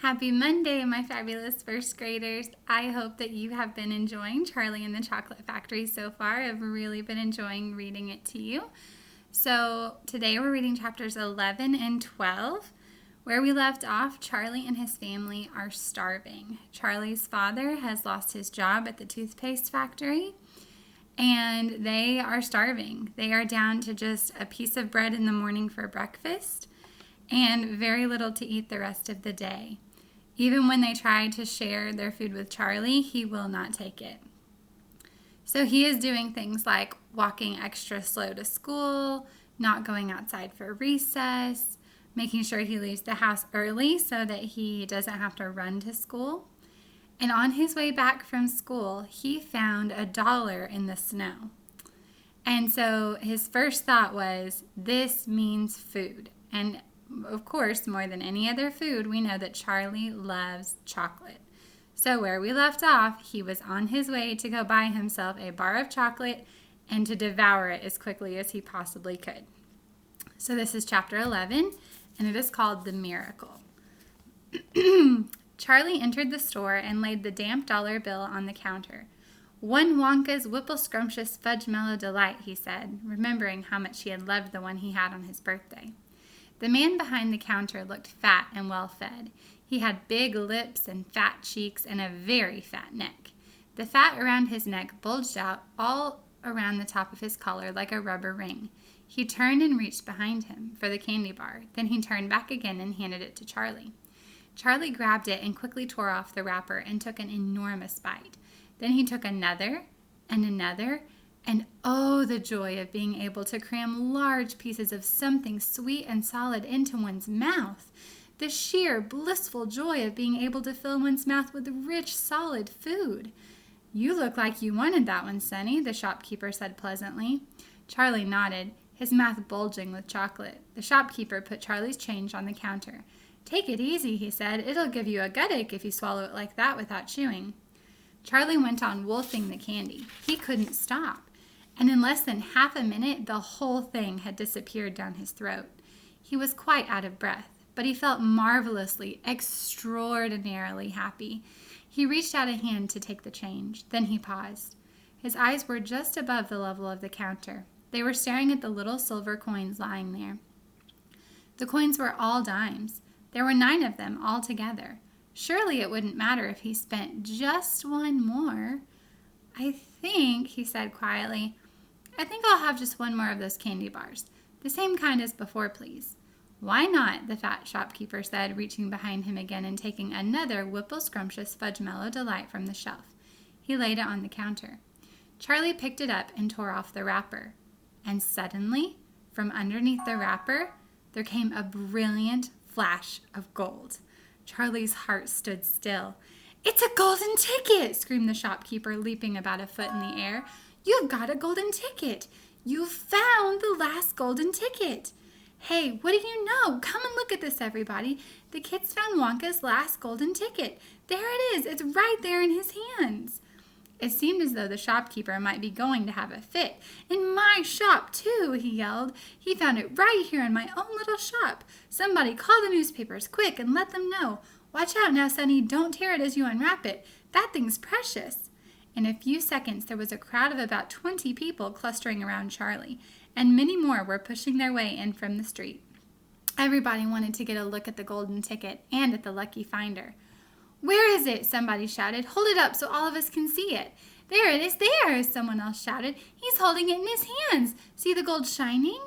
Happy Monday, my fabulous first graders. I hope that you have been enjoying Charlie and the Chocolate Factory so far. I've really been enjoying reading it to you. So today we're reading chapters 11 and 12. Where we left off, Charlie and his family are starving. Charlie's father has lost his job at the toothpaste factory, and they are starving. They are down to just a piece of bread in the morning for breakfast and very little to eat the rest of the day. Even when they try to share their food with Charlie, he will not take it. So he is doing things like walking extra slow to school, not going outside for recess, making sure he leaves the house early so that he doesn't have to run to school. And on his way back from school, he found $1 in the snow. And so his first thought was, this means food. And of course, more than any other food, we know that Charlie loves chocolate. So where we left off, he was on his way to go buy himself a bar of chocolate and to devour it as quickly as he possibly could. So this is chapter 11, and it is called The Miracle. Charlie entered the store and laid the damp dollar bill on the counter. "1 Wonka's Whipple Scrumptious Fudge Mellow Delight," he said, remembering how much he had loved the one he had on his birthday. The man behind the counter looked fat and well-fed. He had big lips and fat cheeks and a very fat neck. The fat around his neck bulged out all around the top of his collar like a rubber ring. He turned and reached behind him for the candy bar. Then he turned back again and handed it to Charlie. Charlie grabbed it and quickly tore off the wrapper and took an enormous bite. Then he took another and another, and oh, the joy of being able to cram large pieces of something sweet and solid into one's mouth. The sheer blissful joy of being able to fill one's mouth with rich, solid food. "You look like you wanted that one, Sonny," the shopkeeper said pleasantly. Charlie nodded, his mouth bulging with chocolate. The shopkeeper put Charlie's change on the counter. "Take it easy," he said. "It'll give you a gut ache if you swallow it like that without chewing." Charlie went on wolfing the candy. He couldn't stop. And in less than half a minute, the whole thing had disappeared down his throat. He was quite out of breath, but he felt marvelously, extraordinarily happy. He reached out a hand to take the change. Then he paused. His eyes were just above the level of the counter. They were staring at the little silver coins lying there. The coins were all dimes. There were 9 of them altogether. Surely it wouldn't matter if he spent just one more. "I think," he said quietly, "I think I'll have just one more of those candy bars. The same kind as before, please." "Why not?" the fat shopkeeper said, reaching behind him again and taking another Whipple Scrumptious Fudge Mellow Delight from the shelf. He laid it on the counter. Charlie picked it up and tore off the wrapper. And suddenly, from underneath the wrapper, there came a brilliant flash of gold. Charlie's heart stood still. "It's a golden ticket!" screamed the shopkeeper, leaping about a foot in the air. "You've got a golden ticket! You've found the last golden ticket! Hey, what do you know? Come and look at this, everybody. The kid's found Wonka's last golden ticket. There it is. It's right there in his hands." It seemed as though the shopkeeper might be going to have a fit. "In my shop, too," he yelled. "He found it right here in my own little shop. Somebody call the newspapers, quick, and let them know. Watch out now, Sonny. Don't tear it as you unwrap it. That thing's precious." In a few seconds, there was a crowd of about 20 people clustering around Charlie, and many more were pushing their way in from the street. Everybody wanted to get a look at the golden ticket and at the lucky finder. "Where is it?" somebody shouted. "Hold it up so all of us can see it." "There it is there," someone else shouted. "He's holding it in his hands. See the gold shining?"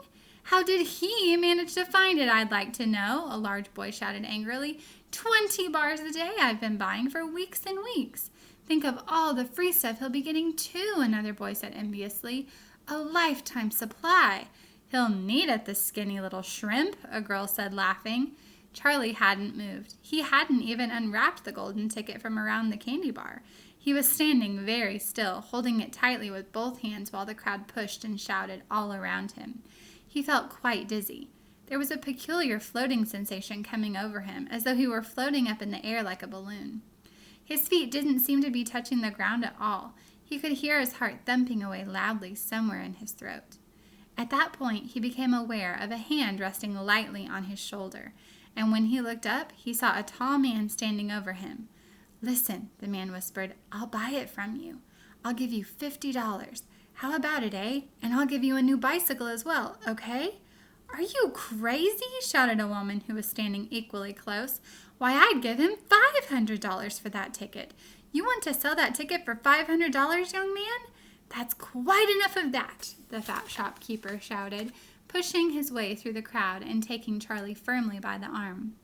"How did he manage to find it, I'd like to know?" a large boy shouted angrily. 20 bars a day I've been buying for weeks and weeks." "Think of all the free stuff he'll be getting too," another boy said enviously. "A lifetime supply." "He'll need it, the skinny little shrimp," a girl said laughing. Charlie hadn't moved. He hadn't even unwrapped the golden ticket from around the candy bar. He was standing very still, holding it tightly with both hands while the crowd pushed and shouted all around him. He felt quite dizzy. There was a peculiar floating sensation coming over him, as though he were floating up in the air like a balloon. His feet didn't seem to be touching the ground at all. He could hear his heart thumping away loudly somewhere in his throat. At that point, he became aware of a hand resting lightly on his shoulder, and when he looked up, he saw a tall man standing over him. "Listen," the man whispered, "I'll buy it from you. I'll give you $50. How about it, eh? And I'll give you a new bicycle as well, okay?" "Are you crazy?" shouted a woman who was standing equally close. "Why, I'd give him $500 for that ticket. You want to sell that ticket for $500, young man? That's quite enough of that," the fat shopkeeper shouted, pushing his way through the crowd and taking Charlie firmly by the arm.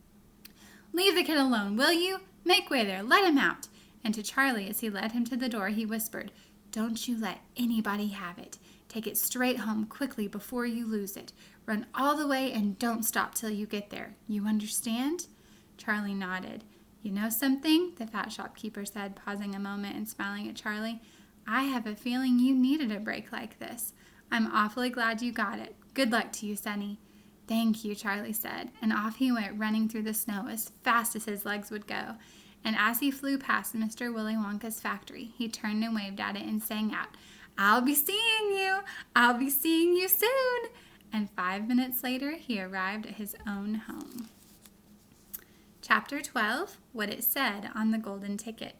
"Leave the kid alone, will you? Make way there, let him out." And to Charlie, as he led him to the door, he whispered, "Don't you let anybody have it. Take it straight home quickly before you lose it. Run all the way and don't stop till you get there. You understand?" Charlie nodded. "You know something?" the fat shopkeeper said, pausing a moment and smiling at Charlie. "I have a feeling you needed a break like this. I'm awfully glad you got it. Good luck to you, Sonny." "Thank you," Charlie said, and off he went running through the snow as fast as his legs would go. And as he flew past Mr. Willy Wonka's factory, he turned and waved at it and sang out, "I'll be seeing you! I'll be seeing you soon!" And 5 minutes later, he arrived at his own home. Chapter 12, What It Said on the Golden Ticket.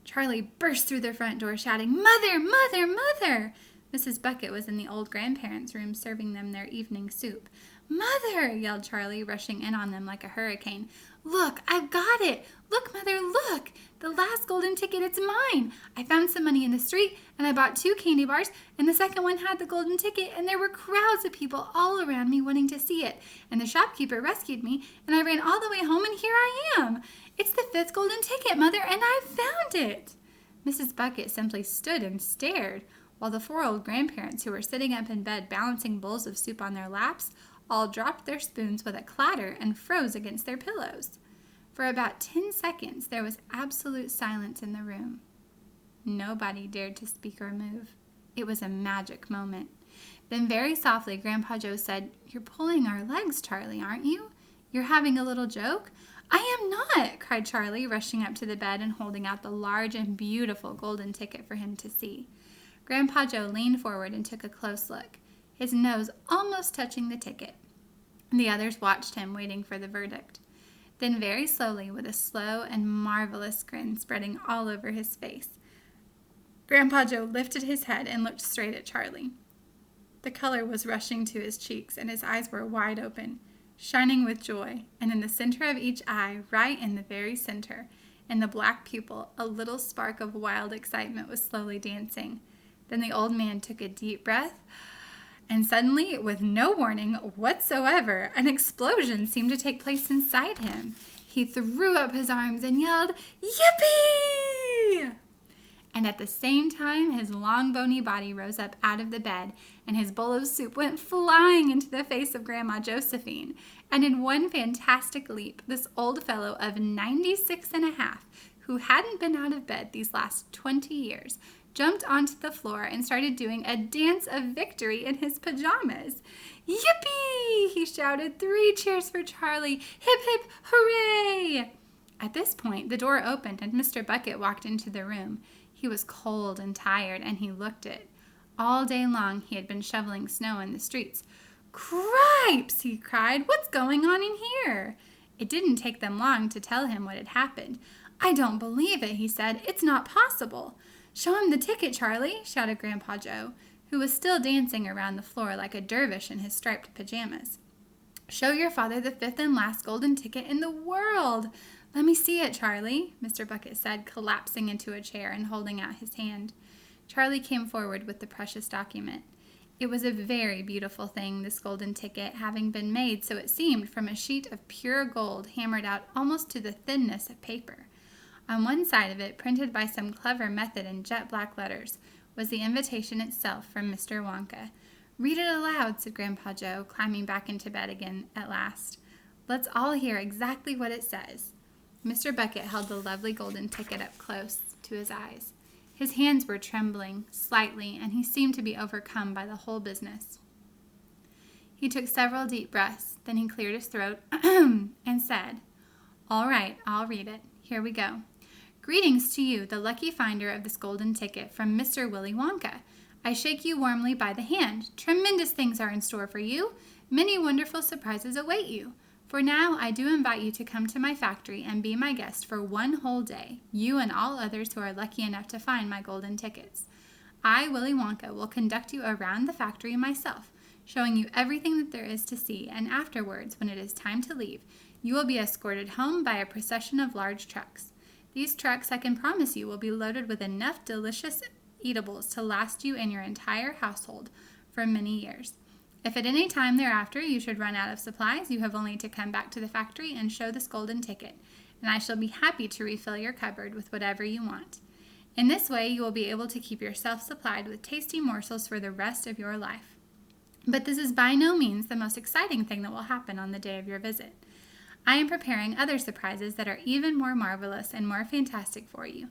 Charlie burst through the front door shouting, "Mother, Mother, Mother!" Mrs. Bucket was in the old grandparents' room serving them their evening soup. "Mother!" yelled Charlie, rushing in on them like a hurricane. "Look, I've got it! Look, Mother, look! The last golden ticket, it's mine! I found some money in the street, and I bought 2 candy bars, and the second one had the golden ticket, and there were crowds of people all around me wanting to see it, and the shopkeeper rescued me, and I ran all the way home, and here I am! It's the 5th golden ticket, Mother, and I found it!" Mrs. Bucket simply stood and stared, while the 4 old grandparents who were sitting up in bed balancing bowls of soup on their laps all dropped their spoons with a clatter and froze against their pillows. For about 10 seconds, there was absolute silence in the room. Nobody dared to speak or move. It was a magic moment. Then very softly, Grandpa Joe said, "You're pulling our legs, Charlie, aren't you? You're having a little joke?" "I am not!" cried Charlie, rushing up to the bed and holding out the large and beautiful golden ticket for him to see. Grandpa Joe leaned forward and took a close look, his nose almost touching the ticket. The others watched him, waiting for the verdict. Then very slowly, with a slow and marvelous grin spreading all over his face, Grandpa Joe lifted his head and looked straight at Charlie. The color was rushing to his cheeks, and his eyes were wide open, shining with joy, and in the center of each eye, right in the very center, in the black pupil, a little spark of wild excitement was slowly dancing. Then the old man took a deep breath, and suddenly, with no warning whatsoever, an explosion seemed to take place inside him. He threw up his arms and yelled, "Yippee!" And at the same time, his long, bony body rose up out of the bed, and his bowl of soup went flying into the face of Grandma Josephine. And in one fantastic leap, this old fellow of 96 and a half, who hadn't been out of bed these last 20 years, jumped onto the floor and started doing a dance of victory in his pajamas. "Yippee!" he shouted. 3 cheers for Charlie. "Hip, hip, hooray!" At this point, the door opened and Mr. Bucket walked into the room. He was cold and tired, and he looked it. All day long, he had been shoveling snow in the streets. "Cripes!" he cried. "What's going on in here?" It didn't take them long to tell him what had happened. "I don't believe it," he said. "It's not possible." "Show him the ticket, Charlie," shouted Grandpa Joe, who was still dancing around the floor like a dervish in his striped pajamas. "Show your father the 5th and last golden ticket in the world." "Let me see it, Charlie," Mr. Bucket said, collapsing into a chair and holding out his hand. Charlie came forward with the precious document. It was a very beautiful thing, this golden ticket, having been made, so it seemed, from a sheet of pure gold hammered out almost to the thinness of paper. On one side of it, printed by some clever method in jet black letters, was the invitation itself from Mr. Wonka. "Read it aloud," said Grandpa Joe, climbing back into bed again at last. "Let's all hear exactly what it says." Mr. Bucket held the lovely golden ticket up close to his eyes. His hands were trembling slightly, and he seemed to be overcome by the whole business. He took several deep breaths, then he cleared his throat and said, "All right, I'll read it. Here we go. Greetings to you, the lucky finder of this golden ticket, from Mr. Willy Wonka. I shake you warmly by the hand. Tremendous things are in store for you. Many wonderful surprises await you. For now, I do invite you to come to my factory and be my guest for one whole day, you and all others who are lucky enough to find my golden tickets. I, Willy Wonka, will conduct you around the factory myself, showing you everything that there is to see, and afterwards, when it is time to leave, you will be escorted home by a procession of large trucks. These trucks, I can promise you, will be loaded with enough delicious eatables to last you and your entire household for many years. If at any time thereafter you should run out of supplies, you have only to come back to the factory and show this golden ticket, and I shall be happy to refill your cupboard with whatever you want. In this way, you will be able to keep yourself supplied with tasty morsels for the rest of your life. But this is by no means the most exciting thing that will happen on the day of your visit. I am preparing other surprises that are even more marvelous and more fantastic for you,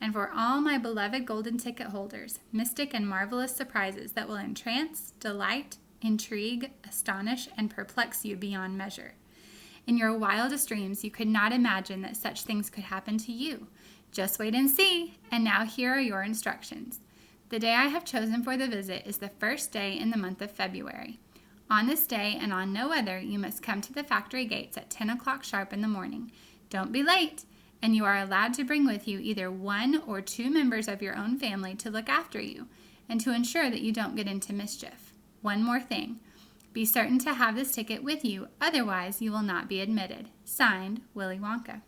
and for all my beloved golden ticket holders, mystic and marvelous surprises that will entrance, delight, intrigue, astonish, and perplex you beyond measure. In your wildest dreams, you could not imagine that such things could happen to you. Just wait and see, and now here are your instructions. The day I have chosen for the visit is the first day in the month of February. On this day and on no other, you must come to the factory gates at 10 o'clock sharp in the morning. Don't be late, and you are allowed to bring with you either 1 or 2 members of your own family to look after you and to ensure that you don't get into mischief. One more thing. Be certain to have this ticket with you, otherwise you will not be admitted. Signed, Willy Wonka.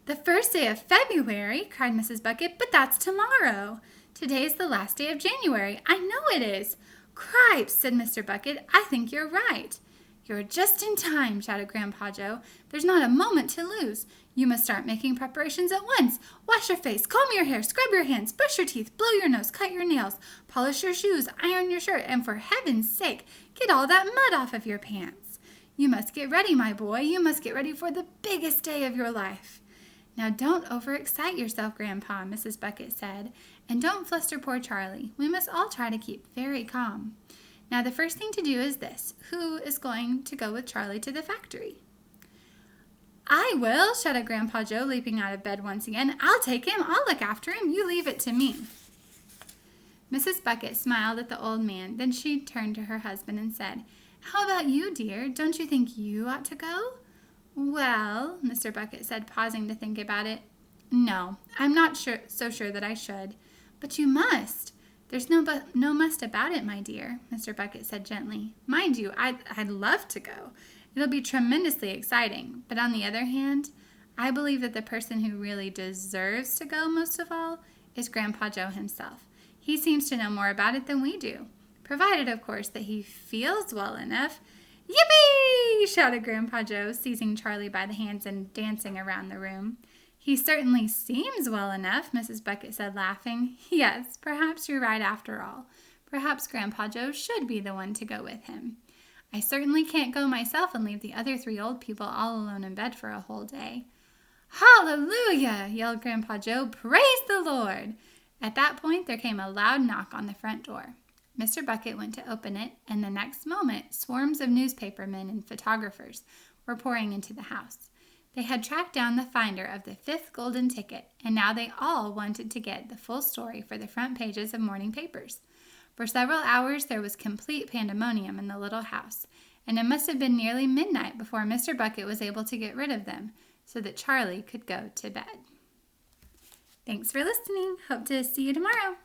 The first day of February, cried Mrs. Bucket, but that's tomorrow. Today's the last day of January. I know it is. Cripes, said Mr. Bucket, I think you're right. You're just in time, shouted Grandpa Joe. There's not a moment to lose. You must start making preparations at once. Wash your face, comb your hair, scrub your hands, brush your teeth, blow your nose, cut your nails, polish your shoes, iron your shirt, and for heaven's sake, get all that mud off of your pants. You must get ready, my boy. You must get ready for the biggest day of your life. Now don't overexcite yourself, Grandpa, Mrs. Bucket said, and don't fluster poor Charlie. We must all try to keep very calm. Now the first thing to do is this. Who is going to go with Charlie to the factory? I will, shouted Grandpa Joe, leaping out of bed once again. I'll take him. I'll look after him. You leave it to me. Mrs. Bucket smiled at the old man. Then she turned to her husband and said, How about you, dear? Don't you think you ought to go? Well, Mr. Bucket said, pausing to think about it. No, I'm not so sure that I should. But you must. There's no must about it, my dear, Mr. Bucket said gently. Mind you, I'd love to go. It'll be tremendously exciting. But on the other hand, I believe that the person who really deserves to go most of all is Grandpa Joe himself. He seems to know more about it than we do, provided, of course, that he feels well enough. Yippee! Shouted Grandpa Joe, seizing Charlie by the hands and dancing around the room. He certainly seems well enough, Mrs. Bucket said, laughing. Yes, perhaps you're right after all. Perhaps Grandpa Joe should be the one to go with him. I certainly can't go myself and leave the other 3 old people all alone in bed for a whole day. Hallelujah! Yelled Grandpa Joe. Praise the Lord! At that point, there came a loud knock on the front door. Mr. Bucket went to open it, and the next moment, swarms of newspapermen and photographers were pouring into the house. They had tracked down the finder of the 5th golden ticket, and now they all wanted to get the full story for the front pages of morning papers. For several hours, there was complete pandemonium in the little house, and it must have been nearly midnight before Mr. Bucket was able to get rid of them so that Charlie could go to bed. Thanks for listening. Hope to see you tomorrow.